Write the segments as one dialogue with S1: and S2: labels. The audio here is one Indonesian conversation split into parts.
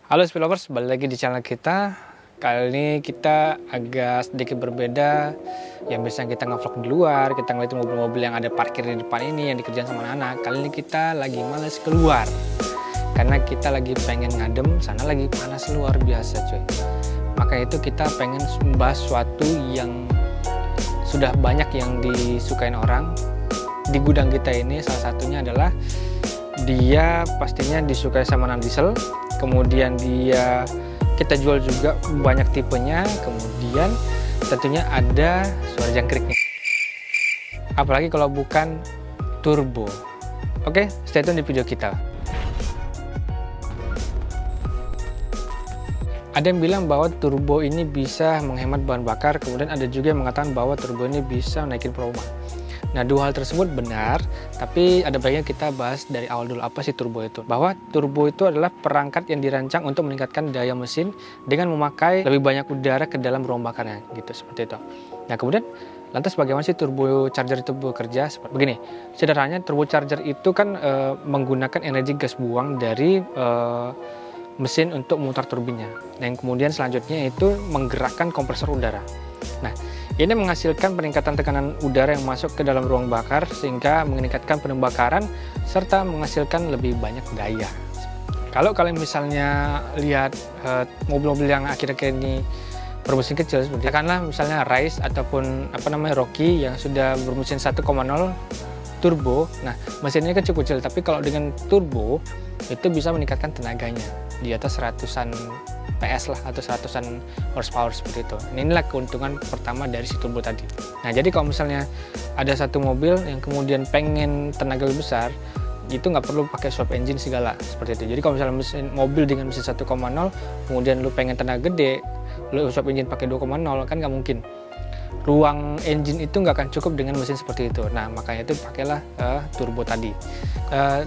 S1: Halo Spillovers, balik lagi di channel kita. Kali ini kita agak sedikit berbeda. Yang biasanya kita ngevlog di luar, kita ngeliatin mobil-mobil yang ada parkir di depan ini yang dikerjain sama anak-anak. Kali ini kita lagi males keluar karena kita lagi pengen ngadem, sana lagi panas luar biasa cuy. Maka itu kita pengen membahas sesuatu yang sudah banyak yang disukain orang di gudang kita ini. Salah satunya adalah dia pastinya disukai sama anak diesel. Kemudian kita jual juga banyak tipenya, kemudian tentunya ada suara jangkriknya. Apalagi kalau bukan turbo. Oke, stay tune di video kita. Ada yang bilang bahwa turbo ini bisa menghemat bahan bakar, kemudian ada juga yang mengatakan bahwa turbo ini bisa naikin performa. Nah, dua hal tersebut benar, tapi ada baiknya kita bahas dari awal dulu apa sih turbo itu. Bahwa turbo itu adalah perangkat yang dirancang untuk meningkatkan daya mesin dengan memakai lebih banyak udara ke dalam ruang bakarnya, gitu, seperti itu. Nah, kemudian lantas bagaimana sih turbo charger itu bekerja? Seperti begini, sederhananya turbo charger itu kan menggunakan energi gas buang dari mesin untuk memutar turbinnya. Nah, yang kemudian selanjutnya itu menggerakkan kompresor udara. Nah, ini menghasilkan peningkatan tekanan udara yang masuk ke dalam ruang bakar sehingga meningkatkan pembakaran serta menghasilkan lebih banyak daya. Kalau kalian misalnya lihat mobil-mobil yang akhir-akhir ini bermesin kecil seperti katakanlah misalnya Rise ataupun Rocky yang sudah bermesin 1,0 turbo. Nah, mesinnya kan cukup kecil, tapi kalau dengan turbo itu bisa meningkatkan tenaganya di atas ratusan PS lah atau 100-an horsepower seperti itu. Inilah keuntungan pertama dari si turbo tadi. Nah, jadi kalau misalnya ada satu mobil yang kemudian pengen tenaga lebih besar, itu nggak perlu pakai swap engine segala seperti itu. Jadi kalau misalnya mobil dengan mesin 1,0 kemudian lu pengen tenaga gede, lu swap engine pakai 2,0 kan nggak mungkin. Ruang engine itu nggak akan cukup dengan mesin seperti itu. Nah, makanya itu pakailah turbo tadi.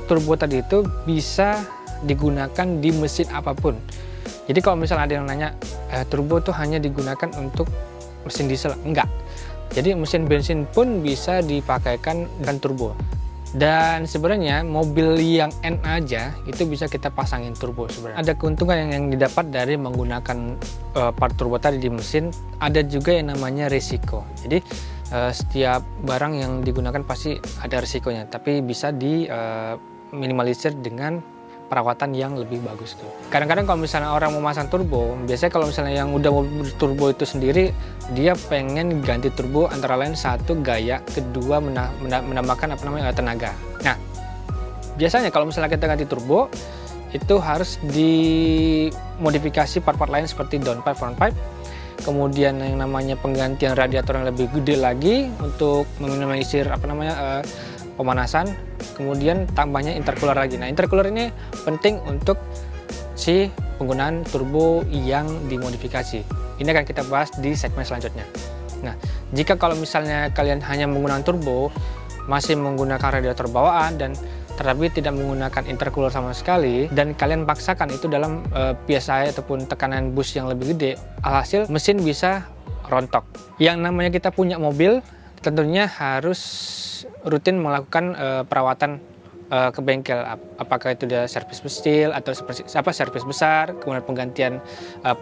S1: Turbo tadi itu bisa digunakan di mesin apapun. Jadi kalau misalnya ada yang nanya, turbo tuh hanya digunakan untuk mesin diesel? Enggak. Jadi mesin bensin pun bisa dipakaikan dengan turbo. Dan sebenarnya mobil yang N aja itu bisa kita pasangin turbo sebenarnya. Ada keuntungan yang didapat dari menggunakan part turbo tadi di mesin. Ada juga yang namanya risiko. Jadi setiap barang yang digunakan pasti ada risikonya, tapi bisa diminimalisir dengan perawatan yang lebih bagus tuh. Kadang-kadang kalau misalnya orang mau masang turbo, biasanya kalau misalnya yang udah mobil turbo itu sendiri, dia pengen ganti turbo antara lain satu gaya, kedua menambahkan tenaga. Nah, biasanya kalau misalnya kita ganti turbo, itu harus dimodifikasi part-part lain seperti downpipe, frontpipe, kemudian yang namanya penggantian radiator yang lebih gede lagi untuk meminimalisir pemanasan, kemudian tambahnya intercooler lagi. Nah, intercooler ini penting untuk si penggunaan turbo yang dimodifikasi. Ini akan kita bahas di segmen selanjutnya. Nah, jika kalau misalnya kalian hanya menggunakan turbo, masih menggunakan radiator bawaan dan terlebih tidak menggunakan intercooler sama sekali, dan kalian paksakan itu dalam PSI ataupun tekanan bus yang lebih gede, alhasil mesin bisa rontok. Yang namanya kita punya mobil, tentunya harus rutin melakukan perawatan ke bengkel, apakah itu dia servis kecil atau servis besar, kemudian penggantian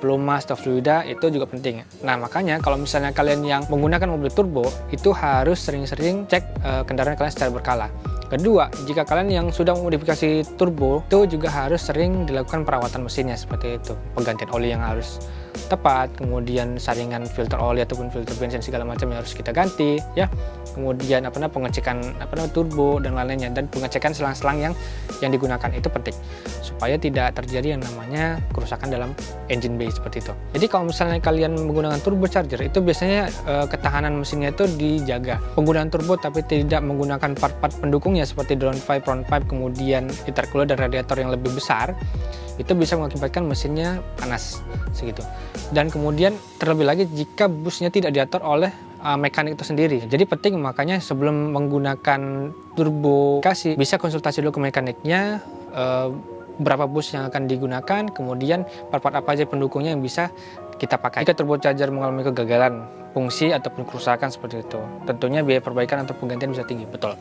S1: pelumas atau fluida itu juga penting. Nah, makanya kalau misalnya kalian yang menggunakan mobil turbo itu harus sering-sering cek kendaraan kalian secara berkala. Kedua, jika kalian yang sudah memodifikasi turbo itu juga harus sering dilakukan perawatan mesinnya seperti itu, penggantian oli yang harus tepat, kemudian saringan filter oli ataupun filter bensin segala macam yang harus kita ganti ya, kemudian pengecekan turbo dan lain-lainnya, dan pengecekan selang-selang yang digunakan itu penting supaya tidak terjadi yang namanya kerusakan dalam engine bay seperti itu. Jadi kalau misalnya kalian menggunakan turbocharger itu biasanya ketahanan mesinnya itu dijaga. Penggunaan turbo tapi tidak menggunakan part-part pendukungnya seperti downpipe, frontpipe, kemudian intercooler dan radiator yang lebih besar, itu bisa mengakibatkan mesinnya panas segitu. Dan kemudian terlebih lagi jika busnya tidak diatur oleh mekanik itu sendiri. Jadi penting makanya sebelum menggunakan turbo bisa konsultasi dulu ke mekaniknya, berapa bus yang akan digunakan, kemudian part-part apa aja pendukungnya yang bisa kita pakai. Jika turbocharger mengalami kegagalan fungsi ataupun kerusakan seperti itu, tentunya biaya perbaikan atau penggantian bisa tinggi. Betul.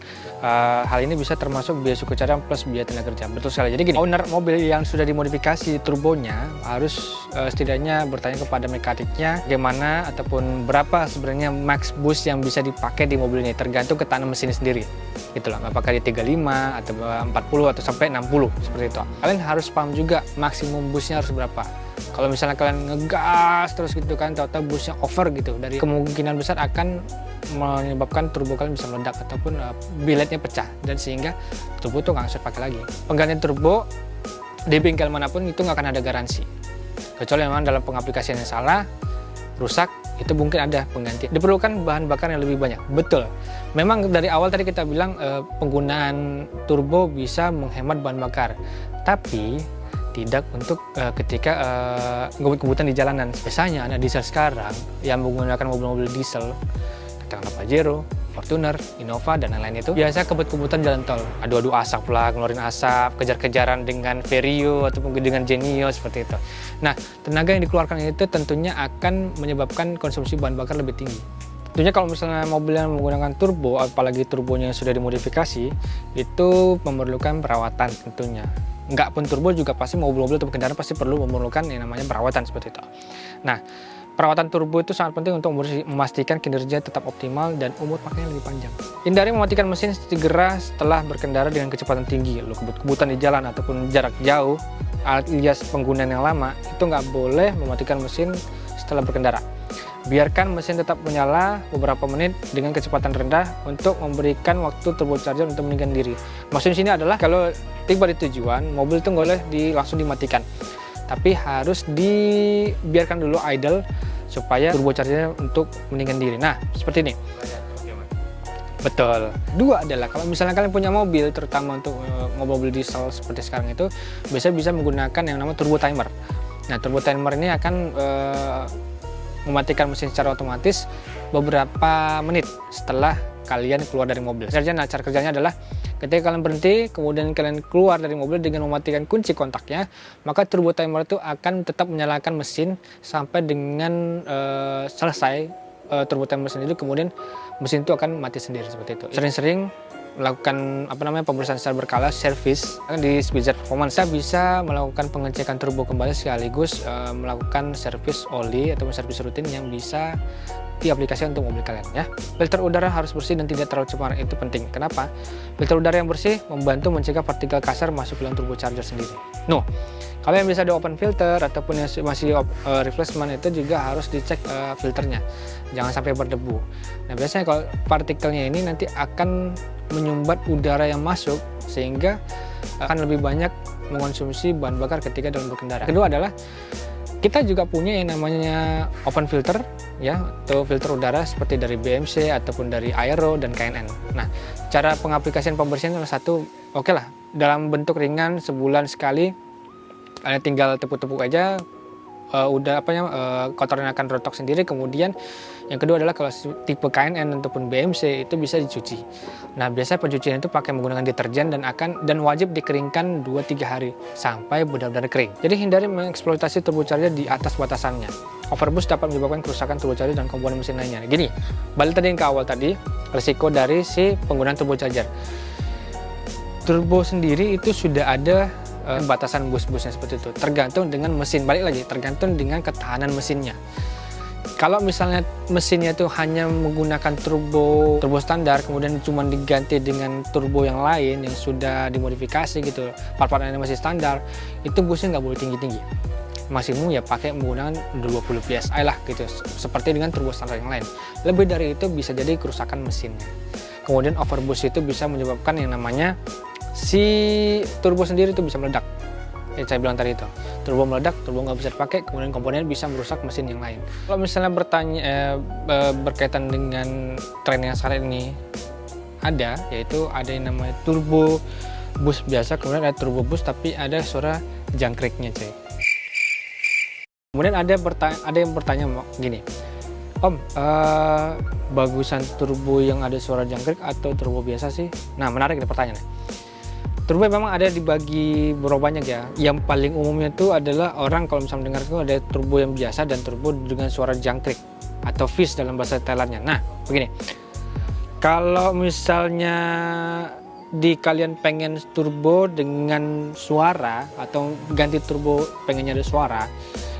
S1: Hal ini bisa termasuk biaya suku cadang plus biaya tenaga kerja. Betul sekali. Jadi gini, owner mobil yang sudah dimodifikasi turbonya harus setidaknya bertanya kepada mekaniknya bagaimana ataupun berapa sebenarnya max boost yang bisa dipakai di mobil ini, tergantung ketahanan mesin sendiri. Gitu loh, apakah di 35 atau 40 atau sampai 60 seperti itu. Kalian harus paham juga maksimum boostnya harus berapa. Kalau misalnya kalian ngegas terus gitu kan, tahu-tahu boostnya over gitu, dari kemungkinan besar akan menyebabkan turbo kalian bisa meledak ataupun biletnya pecah, dan sehingga turbo tuh nggak bisa pakai lagi. Penggantian turbo di bengkel manapun itu nggak akan ada garansi, kecuali memang dalam pengaplikasian yang salah, rusak, itu mungkin ada pengganti. Diperlukan bahan bakar yang lebih banyak. Betul. Memang dari awal tadi kita bilang penggunaan turbo bisa menghemat bahan bakar, tapi tidak untuk ketika ngebut-ngebutan di jalanan. Biasanya anak diesel sekarang yang menggunakan mobil-mobil diesel, katakanlah Pajero, Fortuner, Innova, dan lain-lain itu biasa kebut-kebutan jalan tol. Adu-adu asap lah, ngeluarin asap, kejar-kejaran dengan Vario ataupun dengan Genio seperti itu. Nah, tenaga yang dikeluarkan itu tentunya akan menyebabkan konsumsi bahan bakar lebih tinggi. Tentunya kalau misalnya mobil yang menggunakan turbo, apalagi turbonya yang sudah dimodifikasi, itu memerlukan perawatan tentunya. Nggak pun turbo juga pasti mobil-mobil atau kendaraan pasti perlu memerlukan yang namanya perawatan seperti itu. Nah, perawatan turbo itu sangat penting untuk memastikan kinerja tetap optimal dan umur pakainya lebih panjang. Hindari mematikan mesin segera setelah berkendara dengan kecepatan tinggi, lalu kebut-kebutan di jalan ataupun jarak jauh alias penggunaan yang lama, itu nggak boleh mematikan mesin setelah berkendara. Biarkan mesin tetap menyala beberapa menit dengan kecepatan rendah untuk memberikan waktu turbocharger untuk meninggikan diri. Maksud sini adalah kalau tiba di tujuan, mobil itu nggak boleh langsung dimatikan, tapi harus dibiarkan dulu idle supaya turbocharger untuk meninggikan diri. Nah, seperti ini. Betul. Dua adalah kalau misalnya kalian punya mobil, terutama untuk mobil diesel seperti sekarang itu, biasanya bisa menggunakan yang namanya turbo timer. Nah, turbo timer ini akan mematikan mesin secara otomatis beberapa menit setelah kalian keluar dari mobil. Cara kerjanya adalah ketika kalian berhenti, kemudian kalian keluar dari mobil dengan mematikan kunci kontaknya, maka turbo timer itu akan tetap menyalakan mesin sampai dengan selesai turbo timer sendiri, kemudian mesin itu akan mati sendiri seperti itu. Sering-sering melakukan pemeriksaan secara berkala, servis di Speedjet Performance. Saya bisa melakukan pengecekan turbo kembali sekaligus melakukan servis oli atau servis rutin yang bisa diaplikasikan untuk mobil kalian ya. Filter udara harus bersih dan tidak terlalu cemar, itu penting. Kenapa? Filter udara yang bersih membantu mencegah partikel kasar masuk ke dalam turbocharger sendiri. Kalau yang bisa di open filter ataupun yang masih replacement itu juga harus dicek filternya, jangan sampai berdebu. Nah, biasanya kalau partikelnya ini nanti akan menyumbat udara yang masuk sehingga akan lebih banyak mengonsumsi bahan bakar ketika dalam berkendara. Kedua adalah kita juga punya yang namanya open filter ya, atau filter udara seperti dari BMC ataupun dari Aero dan KNN. Nah, cara pengaplikasian pembersihan salah satu oke lah, dalam bentuk ringan sebulan sekali, kalian tinggal tepuk-tepuk aja, kotoran akan rontok sendiri. Kemudian yang kedua adalah kalau tipe KNN ataupun BMC itu bisa dicuci. Nah, biasanya pencucian itu pakai menggunakan deterjen dan wajib dikeringkan 2-3 hari sampai benar-benar kering. Jadi hindari mengeksploitasi turbocharger di atas batasannya. Overboost dapat menyebabkan kerusakan turbocharger dan komponen mesin lainnya. Gini, balik tadi ke awal tadi, risiko dari si penggunaan turbocharger. Turbo sendiri itu sudah ada batasan boost-boostnya seperti itu, tergantung dengan mesin, balik lagi tergantung dengan ketahanan mesinnya. Kalau misalnya mesinnya itu hanya menggunakan turbo standar, kemudian cuma diganti dengan turbo yang lain yang sudah dimodifikasi gitu, part-partnya masih standar, itu boostnya nggak boleh tinggi-tinggi, maksimum ya pakai menggunakan 20 PSI lah gitu, seperti dengan turbo standar yang lain. Lebih dari itu bisa jadi kerusakan mesinnya. Kemudian overboost itu bisa menyebabkan yang namanya si turbo sendiri itu bisa meledak. Ya, saya bilang tadi itu, turbo meledak, turbo nggak bisa dipakai, kemudian komponen bisa merusak mesin yang lain. Kalau misalnya berkaitan dengan tren yang saat ini ada, yaitu ada yang namanya turbo boost biasa, kemudian ada turbo boost tapi ada suara jangkriknya, cuy. Kemudian ada yang bertanya gini, Om, bagusan turbo yang ada suara jangkrik atau turbo biasa sih? Nah, menarik nih pertanyaannya. Turbo memang ada dibagi beberapa banyak ya. Yang paling umumnya itu adalah orang kalau misalnya dengar itu ada turbo yang biasa dan turbo dengan suara jangkrik atau fizz dalam bahasa Thailandnya. Nah, begini. Kalau misalnya kalian pengen turbo dengan suara atau ganti turbo pengennya ada suara,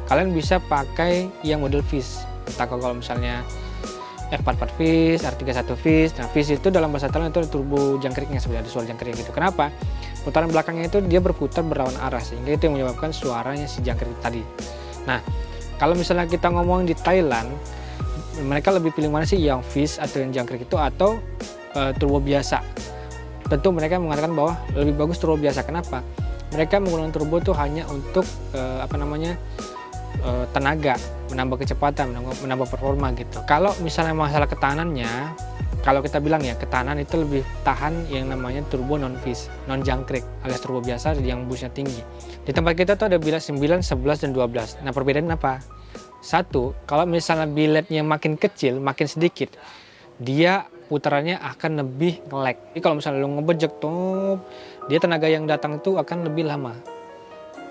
S1: kalian bisa pakai yang model fizz. Entah kalau misalnya F44 fizz, R31 fizz. Nah, fizz itu dalam bahasa Thailand itu turbo jangkriknya, sebenarnya ada suara jangkrik gitu. Kenapa? Putaran belakangnya itu dia berputar berlawan arah, sehingga itu yang menyebabkan suaranya si jangkrik tadi. Nah, kalau misalnya kita ngomong di Thailand, mereka lebih pilih mana sih, yang fizz atau yang jangkrik itu, atau turbo biasa? Tentu mereka mengatakan bahwa lebih bagus turbo biasa. Kenapa? Mereka menggunakan turbo itu hanya untuk tenaga, menambah kecepatan, menambah performa gitu. Kalau misalnya masalah ketanannya, kalau kita bilang ya, ketahanan itu lebih tahan yang namanya turbo non fizz, non jangkrik, alias turbo biasa yang busnya tinggi. Di tempat kita tuh ada bilet 9, 11 dan 12. Nah, perbedaan apa? Satu, kalau misalnya biletnya makin kecil, makin sedikit, dia putarannya akan lebih nge-lag. Jadi kalau misalnya lo ngebejek tuh, dia tenaga yang datang itu akan lebih lama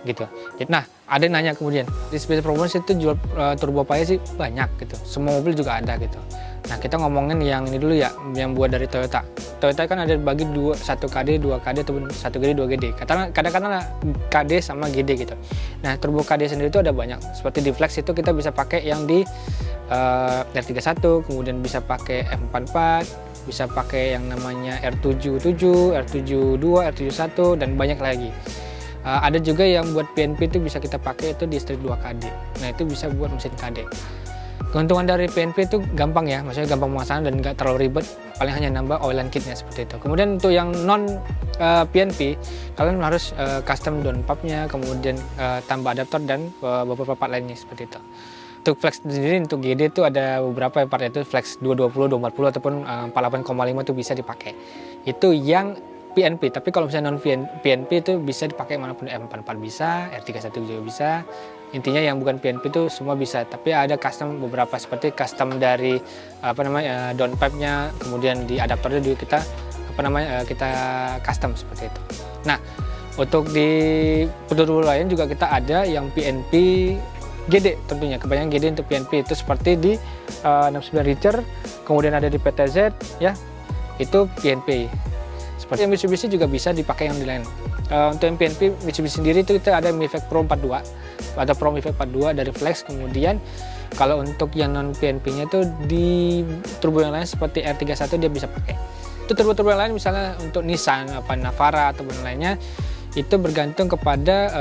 S1: gitu. Nah, ada yang nanya kemudian, di Space Performance itu jual turbo apa sih? Banyak gitu, semua mobil juga ada gitu. Nah, kita ngomongin yang ini dulu ya, yang buat dari Toyota. Toyota kan ada bagi 1 KD, 2 KD, ataupun 1 GD, 2 GD. Kadang-kadang KD sama GD gitu. Nah, turbo KD sendiri itu ada banyak. Seperti di Flex itu kita bisa pakai yang di R31, kemudian bisa pakai F44, bisa pakai yang namanya R77, R72, R71, dan banyak lagi. Ada juga yang buat PNP itu bisa kita pakai itu di strip 2 KD. Nah, itu bisa buat mesin KD. Keuntungan dari PNP itu gampang ya, maksudnya gampang pemasangan dan nggak terlalu ribet, paling hanya nambah oil and kitnya seperti itu. Kemudian untuk yang non PNP, kalian harus custom downpipe-nya, kemudian tambah adaptor dan beberapa part lainnya seperti itu. Untuk Flex sendiri, untuk GD itu ada beberapa part, yaitu Flex 220, 240 ataupun 48,5 itu bisa dipakai. Itu yang PNP, tapi kalau misalnya non PNP itu bisa dipakai manapun, M44 bisa, R31 juga bisa. Intinya yang bukan PNP itu semua bisa, tapi ada custom beberapa, seperti custom dari downpipe-nya, kemudian di adaptornya juga kita custom seperti itu. Nah, untuk di turbo lain juga kita ada yang PNP GD tentunya, kebanyakan GD untuk PNP itu seperti di 69 Richer, kemudian ada di PTZ ya, itu PNP. Seperti yang Mitsubishi juga bisa dipakai yang di lain. Untuk yang PNP Mitsubishi sendiri itu kita ada MIFEC Pro 42 atau Pro MIFEC 42 dari Flex. Kemudian kalau untuk yang non PNP-nya itu di turbo yang lain seperti R31 dia bisa pakai. Itu turbo-turbo yang lain misalnya untuk Nissan, Navara atau lainnya, itu bergantung kepada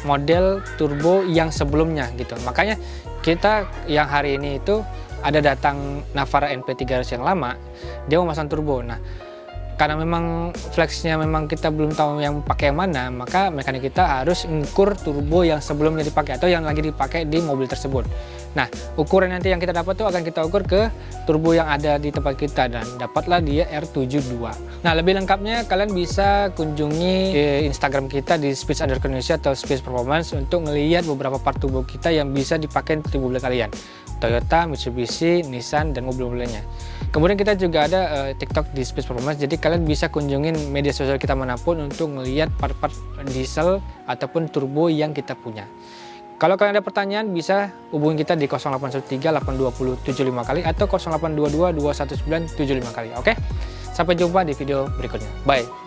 S1: model turbo yang sebelumnya gitu. Makanya kita yang hari ini itu ada datang Navara NP300 yang lama, dia mau masang turbo. Nah, karena memang Flexnya memang kita belum tahu yang pakai yang mana, maka mekanik kita harus ngukur turbo yang sebelumnya dipakai atau yang lagi dipakai di mobil tersebut. Nah, ukuran nanti yang kita dapat tuh akan kita ukur ke turbo yang ada di tempat kita, dan dapatlah dia R72. Nah, lebih lengkapnya kalian bisa kunjungi Instagram kita di Space_Indonesia atau Space Performance untuk melihat beberapa part turbo kita yang bisa dipakai di mobil kalian. Toyota, Mitsubishi, Nissan, dan mobil-mobil lainnya. Kemudian kita juga ada TikTok di Space Performance, jadi kalian bisa kunjungin media sosial kita manapun untuk melihat part-part diesel ataupun turbo yang kita punya. Kalau kalian ada pertanyaan, bisa hubungi kita di 0813 820 75 kali atau 0822 219 75 kali. Oke? Sampai jumpa di video berikutnya. Bye!